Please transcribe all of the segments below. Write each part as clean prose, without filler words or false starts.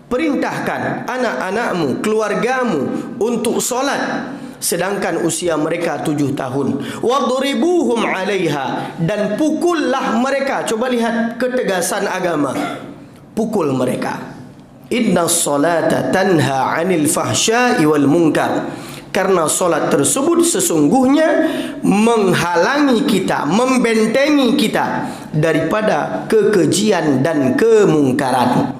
perintahkan anak-anakmu, keluargamu untuk solat sedangkan usia mereka 7 tahun. Wadribuhum 'alaiha, dan pukullah mereka. Coba lihat ketegasan agama. Pukul mereka. Innas salata tanha 'anil fahsya'i wal munkar. Karena solat tersebut sesungguhnya menghalangi kita, membentengi kita daripada kekejian dan kemungkaran.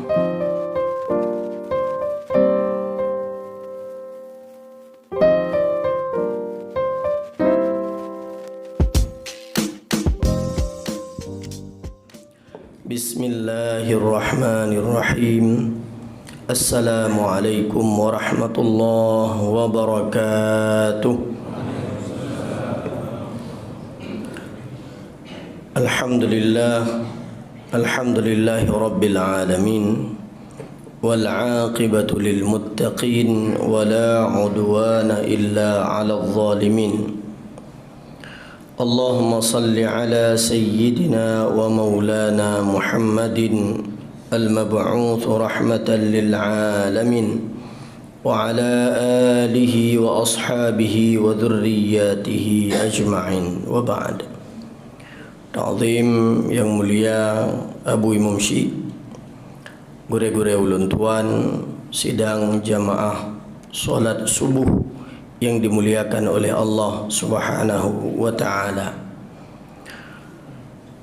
Bismillahirrahmanirrahim. Assalamualaikum warahmatullahi wabarakatuh. Alhamdulillahi rabbil alamin, wal aqibatu lil muttaqin, wala udwana illa 'alal zalimin. Allahumma salli ala sayyidina wa maulana Muhammadin al-mab'uth rahmatan lil alamin, wa ala alihi wa ashabihi wa dhurriyyatihi ajma'in, wa ba'd. Ta'zim yang mulia Abu Imam Syekh, gure-gure ulun tuan sidang jamaah solat subuh yang dimuliakan oleh Allah Subhanahu wa ta'ala.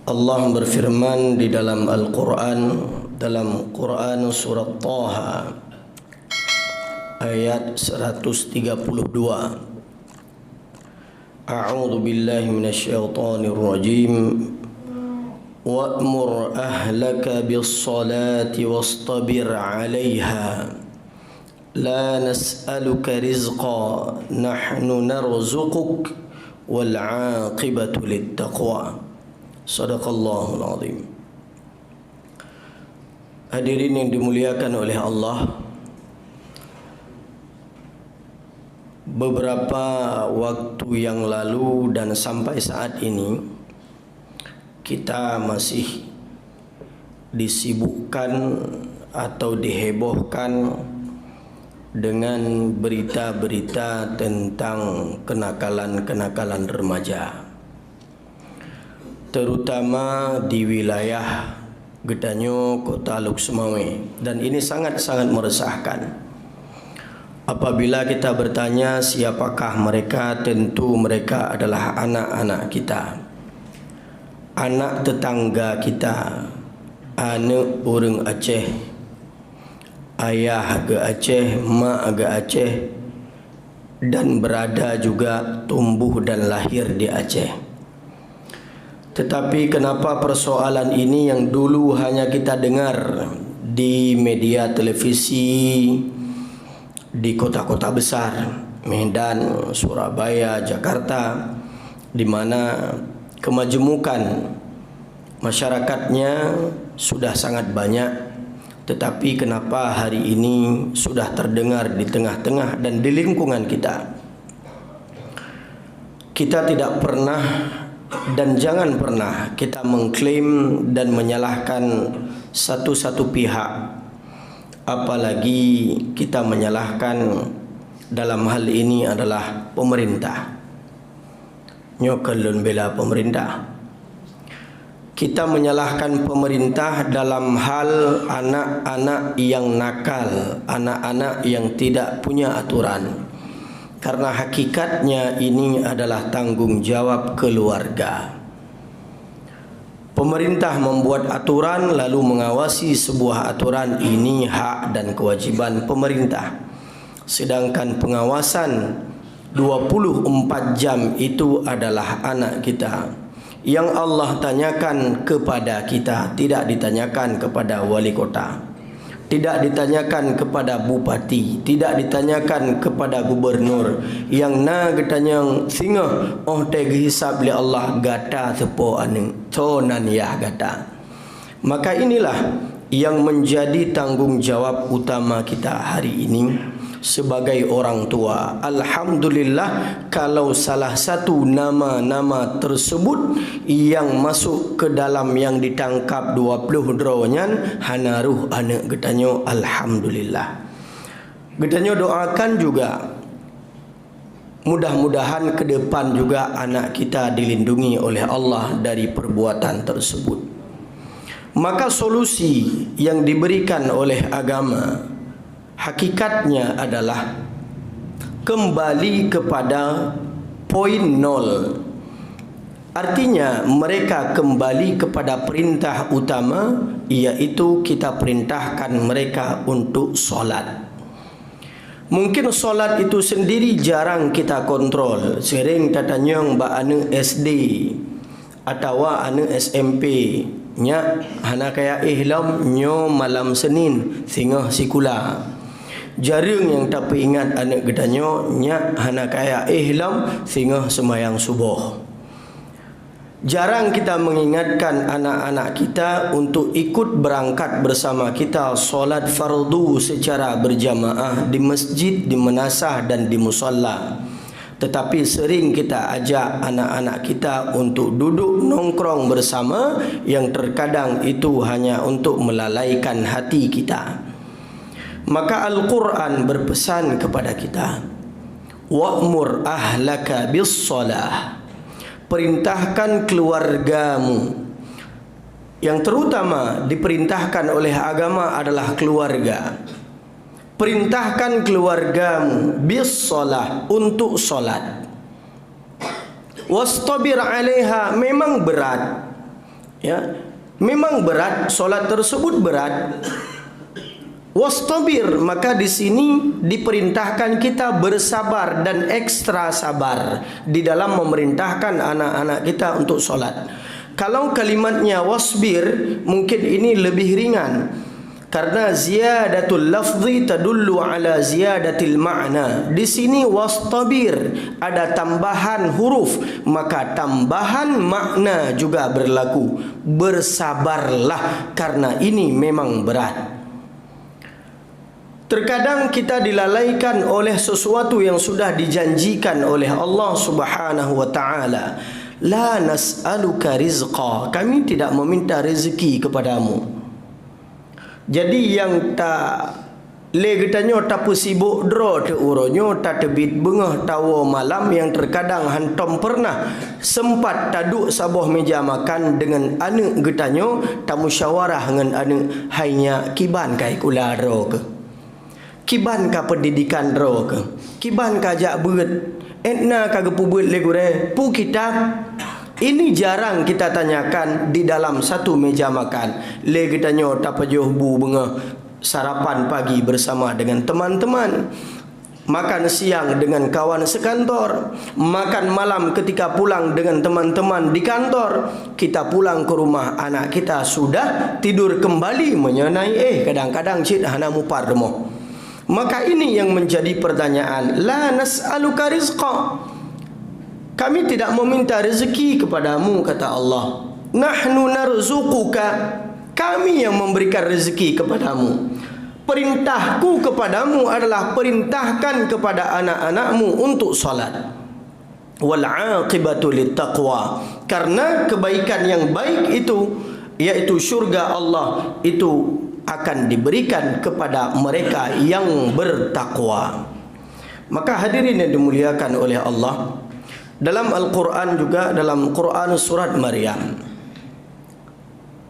Allah berfirman di dalam Al-Quran, dalam Quran surat Taha ayat 132. A'udzu billahi minasyaitonir rajim. Wa'mur ahlaka bis-salati wastabir 'alaiha. La nas'aluka rizqa nahnu narzuquk wal 'aqibatu littaqwa. Shadaqallahul azim. Hadirin yang dimuliakan oleh Allah, beberapa waktu yang lalu dan sampai saat ini kita masih disibukkan atau dihebohkan dengan berita-berita tentang kenakalan-kenakalan remaja, terutama di wilayah Gedanyo, Kota Luk Semawe. Dan ini sangat-sangat meresahkan. Apabila kita bertanya siapakah mereka, tentu mereka adalah anak-anak kita, anak tetangga kita, anak orang Aceh, ayah ke Aceh, mak ke Aceh, dan berada juga tumbuh dan lahir di Aceh. Tetapi kenapa persoalan ini yang dulu hanya kita dengar di media televisi di kota-kota besar, Medan, Surabaya, Jakarta, di mana kemajemukan masyarakatnya sudah sangat banyak, tetapi kenapa hari ini sudah terdengar di tengah-tengah dan di lingkungan kita? Kita tidak pernah dan jangan pernah kita mengklaim dan menyalahkan satu-satu pihak, apalagi kita menyalahkan dalam hal ini adalah pemerintah. Nyokelun bela pemerintah. Kita menyalahkan pemerintah dalam hal anak-anak yang nakal, anak-anak yang tidak punya aturan. Karena hakikatnya ini adalah tanggung jawab keluarga. Pemerintah membuat aturan lalu mengawasi sebuah aturan, ini hak dan kewajiban pemerintah. Sedangkan pengawasan 24 jam itu adalah anak kita, yang Allah tanyakan kepada kita, tidak ditanyakan kepada wali kota, tidak ditanyakan kepada bupati, tidak ditanyakan kepada gubernur. Yang na getanyang singa oh teh hisab li Allah gata tepo ane tonan yah gata. Maka inilah yang menjadi tanggung jawab utama kita hari ini, sebagai orang tua. Alhamdulillah kalau salah satu nama-nama tersebut yang masuk ke dalam yang ditangkap 20 dronyan hanaruh anak getanyo, alhamdulillah. Getanyo doakan juga mudah-mudahan ke depan juga anak kita dilindungi oleh Allah dari perbuatan tersebut. Maka solusi yang diberikan oleh agama hakikatnya adalah kembali kepada poin nol. Artinya mereka kembali kepada perintah utama, iaitu kita perintahkan mereka untuk solat. Mungkin solat itu sendiri jarang kita kontrol. Sering tatanyong ba anu SD atau anu SMP nya hana kaya ihlam nyo malam Senin singoh sikula. Jarang yang tapi ingat anak gedanyo nya hana kaya ihlam singoh semayang subuh. Jarang kita mengingatkan anak-anak kita untuk ikut berangkat bersama kita solat fardu secara berjamaah di masjid, di manasah dan di musalla. Tetapi sering kita ajak anak-anak kita untuk duduk nongkrong bersama, yang terkadang itu hanya untuk melalaikan hati kita. Maka Al-Quran berpesan kepada kita, wa'mur ahlaka bis-salah, perintahkan keluargamu. Yang terutama diperintahkan oleh agama adalah keluarga. Perintahkan keluargamu bis-salah, untuk solat. Wastabir 'alaiha, memang berat. Ya, memang berat, solat tersebut berat. Wastabir, maka di sini diperintahkan kita bersabar dan ekstra sabar di dalam memerintahkan anak-anak kita untuk solat. Kalau kalimatnya wasbir, mungkin ini lebih ringan. Karena ziyadatul lafzi tadullu ala ziyadatil ma'na. Di sini wastabir ada tambahan huruf, maka tambahan makna juga berlaku. Bersabarlah karena ini memang berat. Terkadang kita dilalaikan oleh sesuatu yang sudah dijanjikan oleh Allah Subhanahu wa taala. La nas'aluka rizqa, kami tidak meminta rezeki kepadamu. Jadi yang tak legetanyo tak sibuk dro te uronyo tak tebit bengah tawo malam, yang terkadang hantom pernah sempat taduk sabuh meja makan dengan anak getanyo tak musyawarah dengan anak, hanya kiban kai kula ro ke, kiban ka pendidikan ro ke, kiban ka jak beut etna ka gepu beut le gure pu kitab. Ini jarang kita tanyakan di dalam satu meja makan. Le kita nyo tapajoh bu bengah sarapan pagi bersama dengan teman-teman, makan siang dengan kawan sekantor, makan malam ketika pulang dengan teman-teman di kantor. Kita pulang ke rumah, anak kita sudah tidur kembali menyenai kadang-kadang cid hana mupar demo. Maka ini yang menjadi pertanyaan. La nas'aluka rizqa, kami tidak meminta rezeki kepadamu, kata Allah. Nahnu narzuquka, kami yang memberikan rezeki kepadamu. Perintahku kepadamu adalah perintahkan kepada anak-anakmu untuk salat. Wal 'aqibatu littaqwa, karena kebaikan yang baik itu, yaitu syurga Allah, itu akan diberikan kepada mereka yang bertakwa. Maka hadirin yang dimuliakan oleh Allah, dalam Al-Quran juga, dalam Quran surat Maryam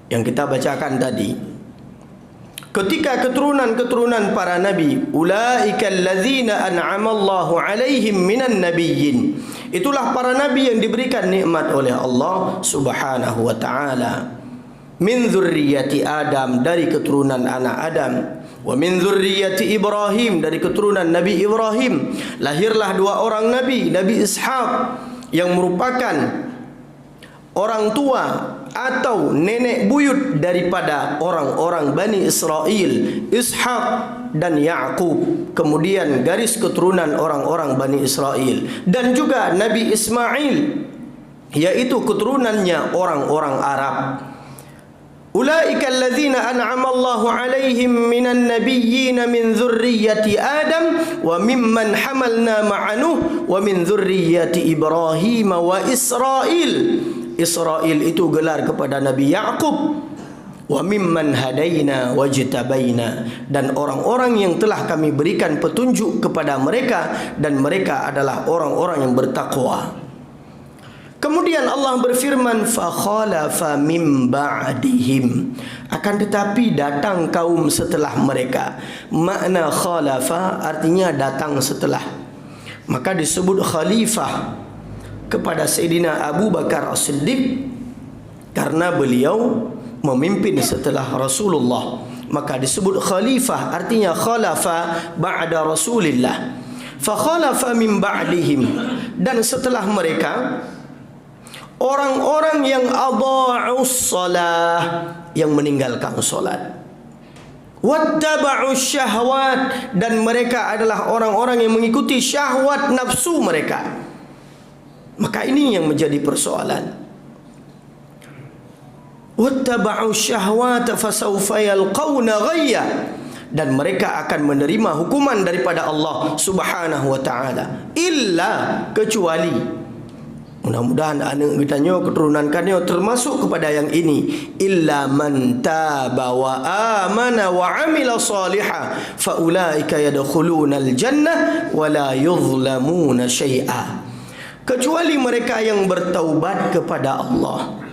yang kita bacakan tadi, ketika keturunan-keturunan para nabi, ulaika allazina an'ama Allahu alaihim minan nabiyyin, itulah para nabi yang diberikan nikmat oleh Allah Subhanahu wa taala. Min dzurriyyati Adam, dari keturunan anak Adam. Wa min dzurriyyati Ibrahim, dari keturunan Nabi Ibrahim lahirlah dua orang nabi, Nabi Ishaq yang merupakan orang tua atau nenek buyut daripada orang-orang Bani Israel, Ishaq dan Ya'qub. Kemudian garis keturunan orang-orang Bani Israel, dan juga Nabi Ismail, yaitu keturunannya orang-orang Arab. Ulaika alladzina an'ama Allahu 'alaihim minan nabiyyin min dzurriyyati Adam wa mimman hamalna ma'a Nuh wa min dzurriyyati Ibrahim wa Israil. Israil itu gelar kepada Nabi Yaqub. Wa mimman hadaina wajtabaina, dan orang-orang yang telah kami berikan petunjuk kepada mereka dan mereka adalah orang-orang yang bertakwa. Kemudian Allah berfirman, fa khalafa min ba'dihim, akan tetapi datang kaum setelah mereka. Makna khalafa artinya datang setelah. Maka disebut khalifah kepada Sayyidina Abu Bakar As-Siddiq karena beliau memimpin setelah Rasulullah. Maka disebut khalifah artinya khalafa ba'da Rasulillah. Fa khalafa min ba'dihim, dan setelah mereka orang-orang yang adha'us salah, yang meninggalkan solat. Wattaba'us syahwat, dan mereka adalah orang-orang yang mengikuti syahwat nafsu mereka. Maka ini yang menjadi persoalan. Wattaba'us syahwat fasawfa yalqawna ghayya, dan mereka akan menerima hukuman daripada Allah Subhanahu wa taala, illa, kecuali, mudah-mudahan anak kitanya, keturunan kannya termasuk kepada yang ini, illa man taba wa amana wa amila salihah fa ulaika yadkhuluna al-jannah wa la yuzlamuna syai'a. Kecuali mereka yang bertaubat kepada Allah,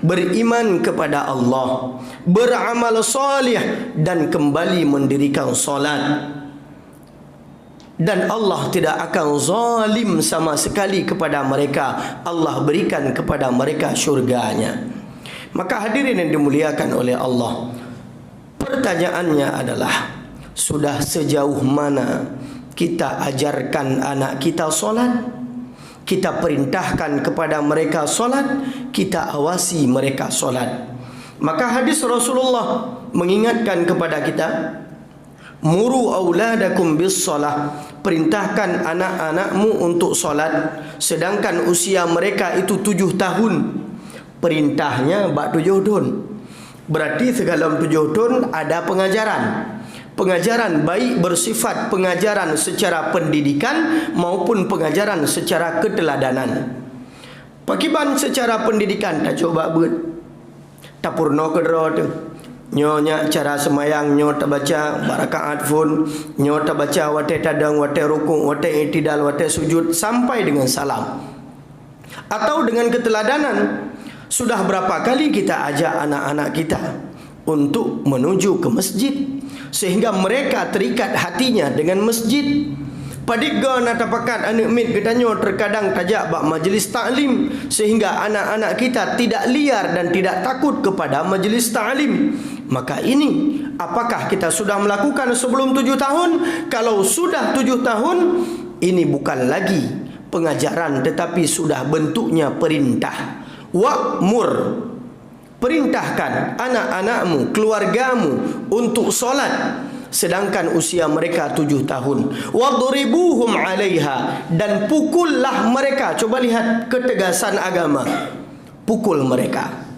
beriman kepada Allah, beramal salih, dan kembali mendirikan solat, dan Allah tidak akan zalim sama sekali kepada mereka. Allah berikan kepada mereka syurganya. Maka hadirin yang dimuliakan oleh Allah, pertanyaannya adalah, sudah sejauh mana kita ajarkan anak kita solat? Kita perintahkan kepada mereka solat, kita awasi mereka solat. Maka hadis Rasulullah mengingatkan kepada kita, muru auladakum bis salah, perintahkan anak-anakmu untuk solat sedangkan usia mereka itu 7 tahun. Perintahnya bak 7 tahun. Berarti segala 7 tahun ada pengajaran. Pengajaran baik bersifat pengajaran secara pendidikan maupun pengajaran secara keteladanan. Pakiban secara pendidikan tak coba buat tapurno kedro tu. Nyonya cara semayang nyo tak baca barakaat pun, nyo tak baca wate tadang, wate rukuk, wate i'tidal, wate sujud sampai dengan salam. Atau dengan keteladanan, sudah berapa kali kita ajak anak-anak kita untuk menuju ke masjid sehingga mereka terikat hatinya dengan masjid. Padiga nak tapakat anak mit ketanyo terkadang tajak bak majlis taklim sehingga anak-anak kita tidak liar dan tidak takut kepada majlis taklim. Maka ini, apakah kita sudah melakukan sebelum 7 tahun? Kalau sudah 7 tahun, ini bukan lagi pengajaran tetapi sudah bentuknya perintah. Wa'mur, perintahkan anak-anakmu, keluargamu untuk solat sedangkan usia mereka 7 tahun. Wadribuhum 'alaiha, dan pukullah mereka. Coba lihat ketegasan agama. Pukul mereka.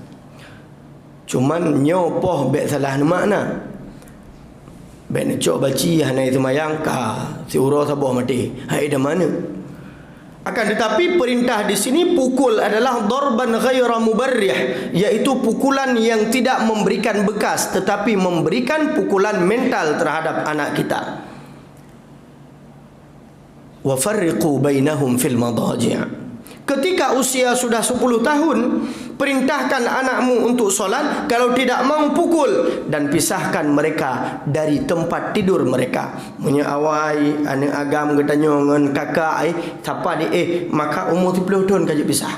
Cuman nyopoh bek salah makna. Bek nak cok baci hanai semayang ka si urus sabah mati. Hai dah mana? Akan tetapi perintah di sini pukul adalah darban ghaira mubarrih, iaitu pukulan yang tidak memberikan bekas tetapi memberikan pukulan mental terhadap anak kita. Wa farriqu bainahum fil madaji'. Ketika usia sudah 10 tahun, perintahkan anakmu untuk solat, kalau tidak mau pukul, dan pisahkan mereka dari tempat tidur mereka. Punya awai anak agam katanya dengan kakak siapa ni maka umur 10 tahun kaje pisah.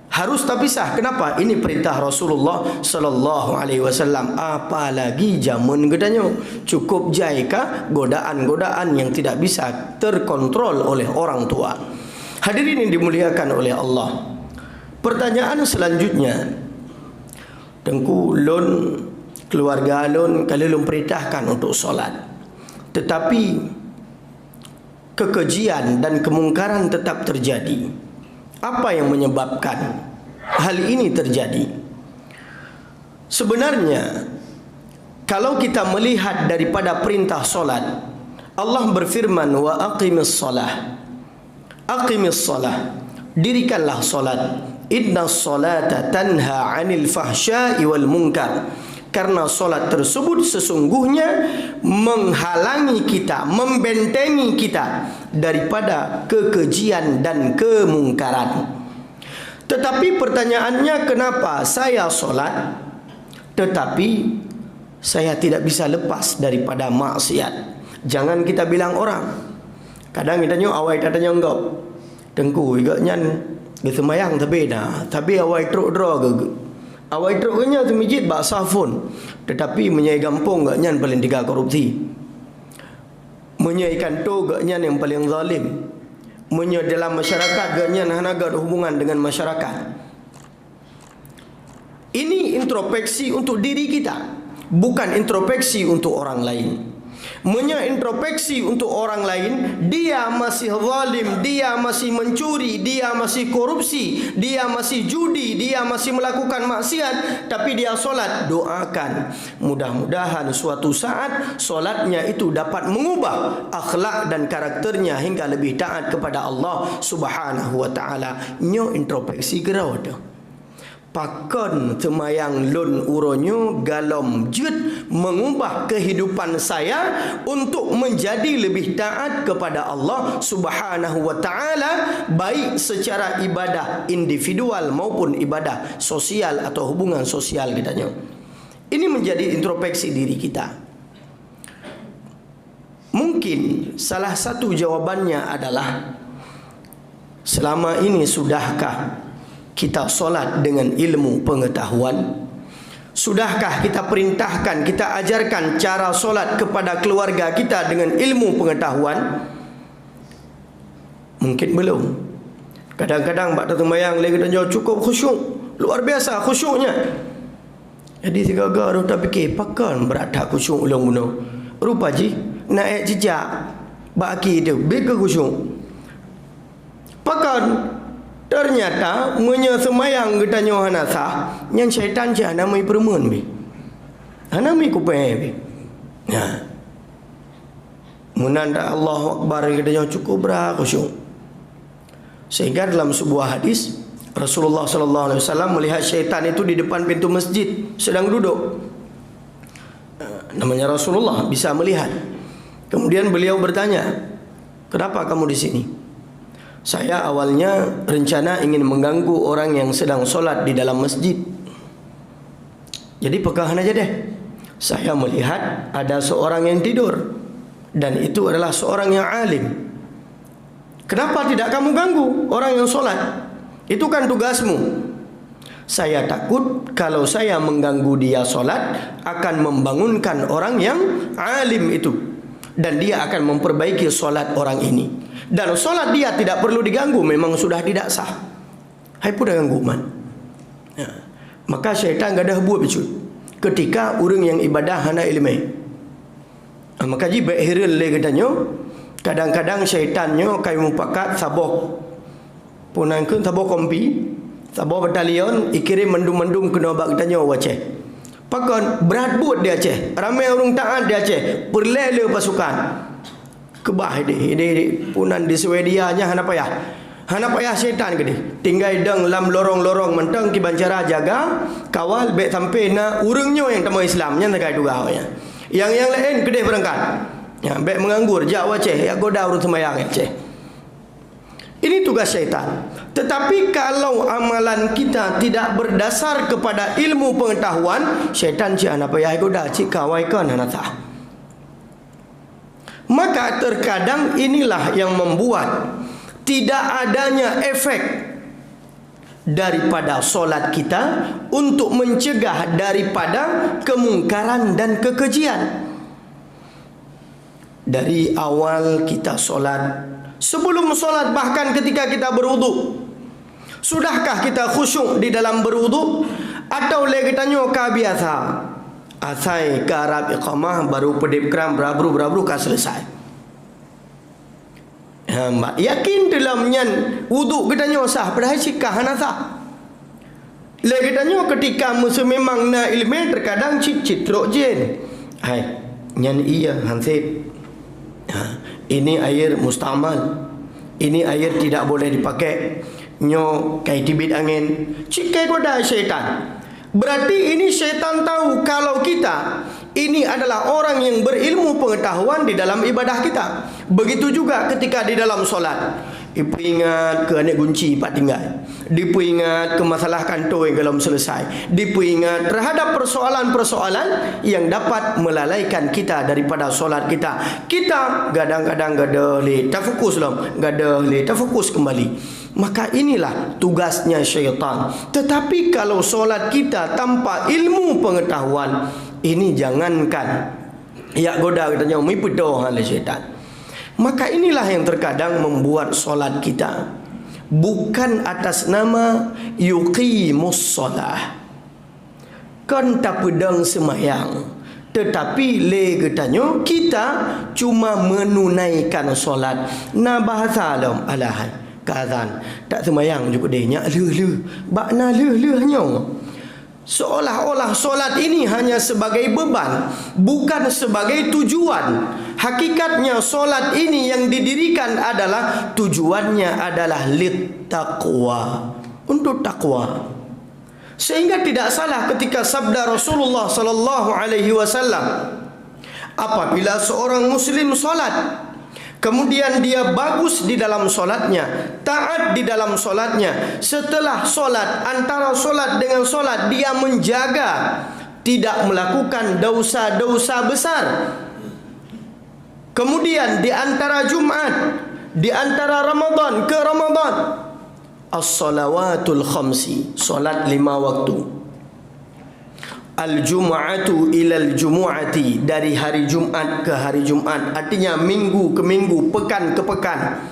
Harus tak pisah. Kenapa? Ini perintah Rasulullah sallallahu alaihi wasallam. Apalagi zaman katanya cukup jaika godaan-godaan yang tidak bisa terkontrol oleh orang tua. Hadirin yang dimuliakan oleh Allah, pertanyaan selanjutnya, tengku lon keluarga lon kalau lon perintahkan untuk solat, tetapi kekejian dan kemungkaran tetap terjadi. Apa yang menyebabkan hal ini terjadi? Sebenarnya kalau kita melihat daripada perintah solat, Allah berfirman, wa aqimis solah, aqimis solah, dirikanlah solat, inna solata tanha anil fahsya'i wal munkar, karena solat tersebut sesungguhnya menghalangi kita, membentengi kita daripada kekejian dan kemungkaran. Tetapi pertanyaannya, kenapa saya solat tetapi saya tidak bisa lepas daripada maksiat? Jangan kita bilang orang. Kadang kita tanya awai tak tanya engkau. Tengku igaknya dia semayang tapi dah. Tapi awai truk dra ke. Awai truk nya tu masjid bak safun. Tetapi menyai gampung gaknya paling tiga korupsi. Menyai kanto gaknya yang paling zalim. Menyai dalam masyarakat gaknya hanaga hubungan dengan masyarakat. Ini introspeksi untuk diri kita, bukan introspeksi untuk orang lain. Introspeksi untuk orang lain, dia masih zalim, dia masih mencuri, dia masih korupsi, dia masih judi, dia masih melakukan maksiat, tapi dia solat. Doakan, mudah-mudahan suatu saat solatnya itu dapat mengubah akhlak dan karakternya hingga lebih taat kepada Allah Subhanahu wa taala. Nyo introspeksi gerau tu. Pakon semayang lun uronyo galom jut mengubah kehidupan saya untuk menjadi lebih taat kepada Allah Subhanahu wa taala, baik secara ibadah individual maupun ibadah sosial atau hubungan sosial kitanya. Ini menjadi introspeksi diri kita. Mungkin salah satu jawabannya adalah, selama ini sudahkah kita solat dengan ilmu pengetahuan? Sudahkah kita perintahkan, kita ajarkan cara solat kepada keluarga kita dengan ilmu pengetahuan? Mungkin belum. Kadang-kadang bak datang bayang lagi dan jauh cukup khusyuk, luar biasa khusyuknya. Jadi tiga-tiga dah tak fikir pakan berat tak khusyuk ulang bunuh. Rupa ji naik jejak baki dia bega khusyuk. Pakan ternyata menyemayang kita nyohana sah yang syaitan je namai perempuan bi. Namai kupai bi. Ya. Menanda Allahu Akbar kita nyoh cukup berat khusyuk. Sehingga dalam sebuah hadis Rasulullah sallallahu alaihi wasallam melihat syaitan itu di depan pintu masjid sedang duduk. Namanya Rasulullah bisa melihat. Kemudian beliau bertanya, "Kenapa kamu di sini?" "Saya awalnya rencana ingin mengganggu orang yang sedang solat di dalam masjid. Jadi pekahan aja deh. Saya melihat ada seorang yang tidur dan itu adalah seorang yang alim. Kenapa tidak kamu ganggu orang yang solat? Itu kan tugasmu. Saya takut kalau saya mengganggu dia solat akan membangunkan orang yang alim itu, dan dia akan memperbaiki solat orang ini. Dan solat dia tidak perlu diganggu, memang sudah tidak sah. Hai pun dah ganggu man." Ya. Maka syaitan gak ada buat bicut ketika orang yang ibadah hana ilmu. Maka ji baik hiril le katanya, kadang-kadang syaitannya kayu mupakat sabok punangkeun sabok kompi, sabok batalion ikirim mendung-mendung kena bak katanya waceh. Pakon berat buat dia Aceh, ramai orang taat dia Aceh, berlele pasukan. Kebah dia punan di Swedia nya hana payah syaitan ke dia. Tinggal dang lam lorong-lorong mentang ki bancara jaga kawal baik sampai na urangnya yang tamu Islam nya tak duga ya. Yang lain ke dia berangkat. Ya baik menganggur jak Aceh ya goda urut sembahyang Aceh. Ini tugas syaitan. Tetapi kalau amalan kita tidak berdasar kepada ilmu pengetahuan, syaitan cik apa ya goda cik kawai kan hanata. Maka terkadang inilah yang membuat tidak adanya efek daripada solat kita untuk mencegah daripada kemungkaran dan kekejian. Dari awal kita solat, sebelum solat, bahkan ketika kita berwudu, sudahkah kita khusyuk di dalam berwudu? Atau lagi tanya ka biasa asai ke Arab iqamah baru pedip keram berabru kah selesai. Yakin dalam nyan wudu kita nyo sah padahal sikah hana sah. Lagi tanya ketika musuh memang na ilmu terkadang cicit rok jen. Hai, nyan iya hansip. Ini air mustamal. Ini air tidak boleh dipakai. Nyo kai tibit angin. Cikai goda syaitan. Berarti ini syaitan tahu kalau kita ini adalah orang yang berilmu pengetahuan di dalam ibadah kita. Begitu juga ketika di dalam solat. Ibu ingat ke anak kunci pak tinggal. Dipu ingat ke masalah kantor yang belum selesai. Dipu ingat terhadap persoalan-persoalan yang dapat melalaikan kita daripada solat kita. Kita kadang-kadang gada le, tak fokus lah, gada le, tak fokus kembali. Maka inilah tugasnya syaitan. Tetapi kalau solat kita tanpa ilmu pengetahuan, ini jangankan ya goda katanya mipudoh oleh syaitan. Maka inilah yang terkadang membuat solat kita bukan atas nama yuqimus solah, kan tak pedang semayang, tetapi le katanya kita cuma menunaikan solat. Nah bahasa alam alahan kazan tak semayang juga dia nyak le bakna le hanya seolah-olah solat ini hanya sebagai beban, bukan sebagai tujuan. Hakikatnya solat ini yang didirikan adalah tujuannya adalah lit taqwa, untuk takwa. Sehingga tidak salah ketika sabda Rasulullah sallallahu alaihi wasallam, apabila seorang muslim solat, kemudian dia bagus di dalam solatnya, taat di dalam solatnya, setelah solat, antara solat dengan solat dia menjaga tidak melakukan dosa-dosa besar. Kemudian di antara Jumat, di antara Ramadan ke Ramadan, as-salawatul khamsi, solat 5 waktu. Al-jum'atu ilal jumu'ati, dari hari Jumat ke hari Jumat, artinya minggu ke minggu, pekan ke pekan.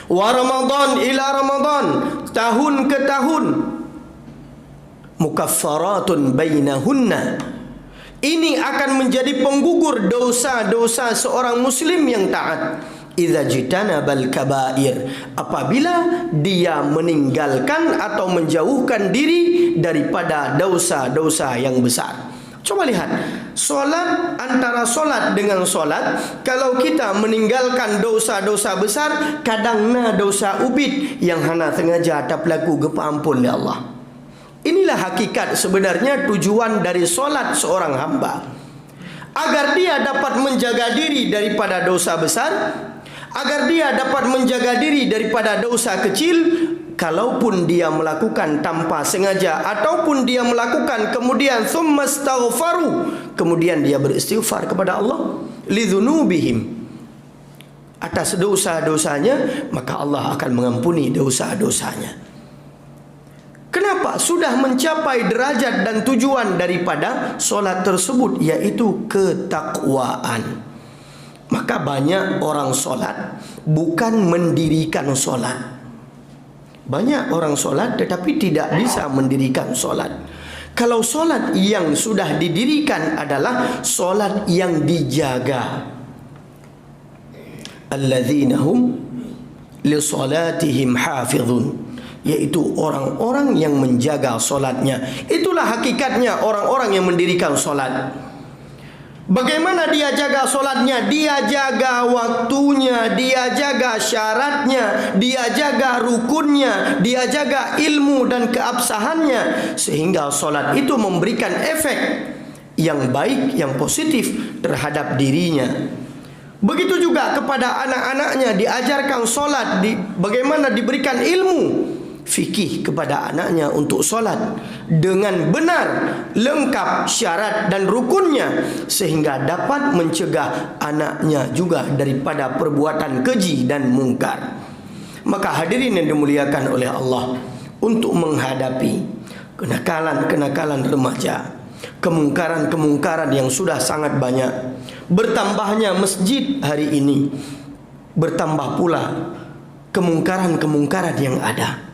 Wa Ramadan ila Ramadan, tahun ke tahun. Mukaffaratun bainahunna, ini akan menjadi penggugur dosa-dosa seorang muslim yang taat. Idza jitanabal kabair, apabila dia meninggalkan atau menjauhkan diri daripada dosa-dosa yang besar. Coba lihat, solat, antara solat dengan solat, kalau kita meninggalkan dosa-dosa besar, kadang na dosa ubit yang hana sengaja tak pelaku gepampun ya Allah. Inilah hakikat sebenarnya tujuan dari solat seorang hamba, agar dia dapat menjaga diri daripada dosa besar, agar dia dapat menjaga diri daripada dosa kecil. Kalaupun dia melakukan tanpa sengaja, ataupun dia melakukan kemudian thumma astaghfaru, kemudian dia beristighfar kepada Allah lidzunubihim, atas dosa-dosanya, maka Allah akan mengampuni dosa-dosanya. Kenapa? Sudah mencapai derajat dan tujuan daripada solat tersebut, yaitu ketakwaan. Maka banyak orang solat bukan mendirikan solat. Banyak orang solat tetapi tidak bisa mendirikan solat. Kalau solat yang sudah didirikan adalah solat yang dijaga. Alladzina hum li salatihim hafizun, yaitu orang-orang yang menjaga solatnya. Itulah hakikatnya orang-orang yang mendirikan solat. Bagaimana dia jaga solatnya? Dia jaga waktunya, dia jaga syaratnya, dia jaga rukunnya, dia jaga ilmu dan keabsahannya, sehingga solat itu memberikan efek yang baik, yang positif terhadap dirinya. Begitu juga kepada anak-anaknya, diajarkan solat, bagaimana diberikan ilmu fikih kepada anaknya untuk solat dengan benar, lengkap syarat dan rukunnya, sehingga dapat mencegah anaknya juga daripada perbuatan keji dan mungkar. Maka hadirin yang dimuliakan oleh Allah, untuk menghadapi kenakalan-kenakalan remaja, kemungkaran-kemungkaran yang sudah sangat banyak, bertambahnya masjid hari ini, bertambah pula kemungkaran-kemungkaran yang ada.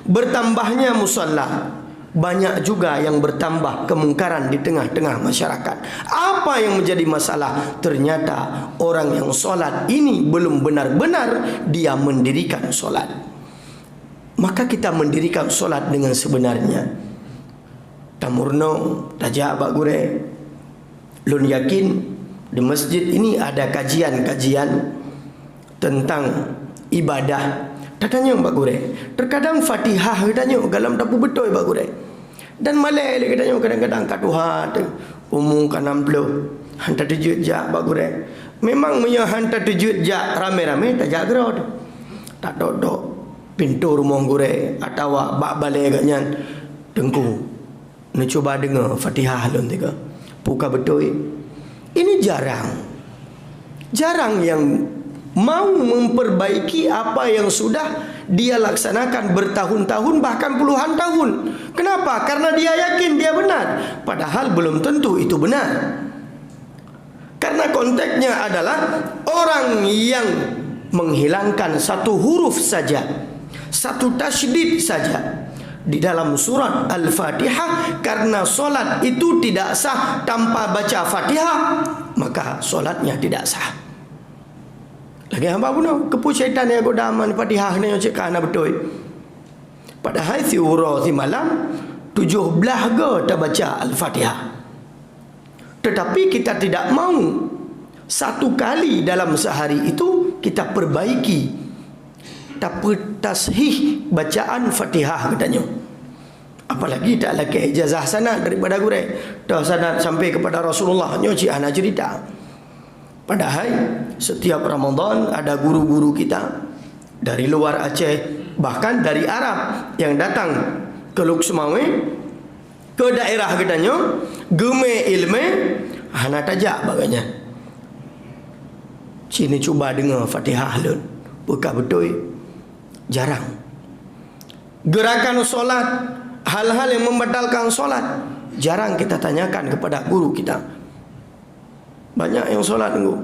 Bertambahnya musalla, banyak juga yang bertambah kemungkaran di tengah-tengah masyarakat. Apa yang menjadi masalah? Ternyata orang yang solat ini belum benar-benar dia mendirikan solat. maka kita mendirikan solat dengan sebenarnya. Tamurno tajak bak gure. Lun yakin di masjid ini ada kajian-kajian tentang ibadah. Tanya bak gure. Terkadang Fatihah tanya dalam tapu betul bak gure. Dan malai lagi tanya kadang-kadang katuha umum kanam belo. Hantar tujud jak bak gure. Memang punya hantar tujud jak rame-rame tajak gerod. Tak dodok pintu rumah gure atau bak balai agaknya tengku nak cuba dengar Fatihah lon tiga buka betul. Ini jarang yang mau memperbaiki apa yang sudah dia laksanakan bertahun-tahun bahkan puluhan tahun. Kenapa? Karena dia yakin dia benar, padahal belum tentu itu benar. Karena konteksnya adalah orang yang menghilangkan satu huruf saja, satu tasydid saja di dalam surat Al-Fatihah, karena solat itu tidak sah tanpa baca Fatihah, maka solatnya tidak sah. Lagi hamba pun kepu syaitan yang godaman Fatihah ni cek kana betul. Padahal si ura si malam 17 ke tak baca Al-Fatihah. Tetapi kita tidak mau satu kali dalam sehari itu kita perbaiki tapi tashih bacaan Fatihah katanya. Apalagi tak lagi ijazah sanad daripada gure. Dah sanad sampai kepada Rasulullah nyoci ana cerita. Padahal setiap Ramadan ada guru-guru kita dari luar Aceh, bahkan dari Arab yang datang ke Luk Sumawe, ke daerah katanya geme ilmu hana tajak baganya. Sini cuba dengar Fatihah lun. Buka betul. Jarang. Gerakan solat, hal-hal yang membatalkan solat, jarang kita tanyakan kepada guru kita. Banyak yang solat tunggu.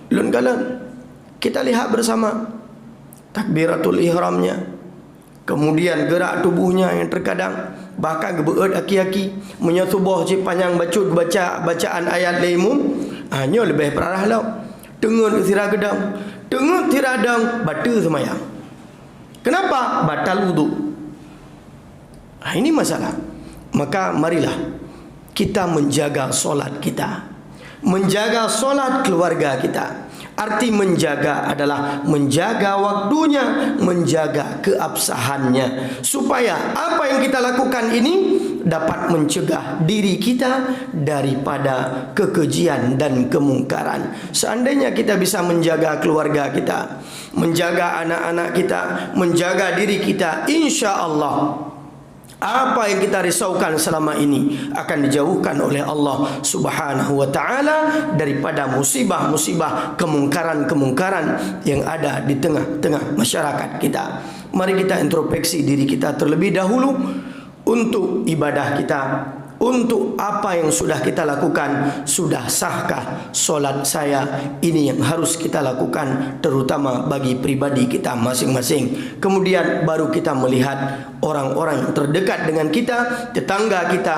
Lun kala kita lihat bersama takbiratul ihramnya, kemudian gerak tubuhnya yang terkadang bahkan gebeut aki-aki menyatubuh je panjang bacut bacaan ayat limum hanya lebih parah lau. Tengut tira gedang, tengut tira dang batu semayang. Kenapa? Batal wudu. Ini masalah. Maka marilah kita menjaga solat kita, menjaga solat keluarga kita. Arti menjaga adalah menjaga waktunya, menjaga keabsahannya, supaya apa yang kita lakukan ini dapat mencegah diri kita daripada kekejian dan kemungkaran. Seandainya kita bisa menjaga keluarga kita, menjaga anak-anak kita, menjaga diri kita, insya Allah apa yang kita risaukan selama ini akan dijauhkan oleh Allah Subhanahu wa taala daripada musibah-musibah, kemungkaran-kemungkaran yang ada di tengah-tengah masyarakat kita. Mari kita introspeksi diri kita terlebih dahulu untuk ibadah kita, untuk apa yang sudah kita lakukan. Sudah sahkah solat saya? Ini yang harus kita lakukan, terutama bagi pribadi kita masing-masing. Kemudian baru kita melihat orang-orang yang terdekat dengan kita, tetangga kita,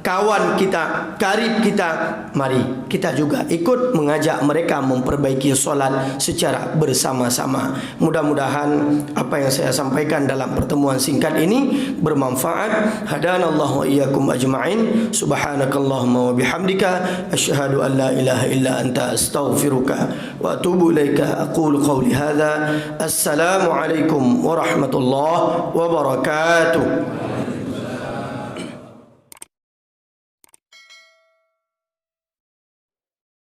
kawan kita, karib kita. Mari kita juga ikut mengajak mereka memperbaiki solat secara bersama-sama. Mudah-mudahan apa yang saya sampaikan dalam pertemuan singkat ini bermanfaat. Hadanallahu wa iyyakum ajma'in. Subhanakallahumma wa bihamdika asyhadu an la ilaha illa anta astaghfiruka wa atubu ilaika. Aqulu qawli hadza. Assalamu alaikum warahmatullahi wabarakatuh.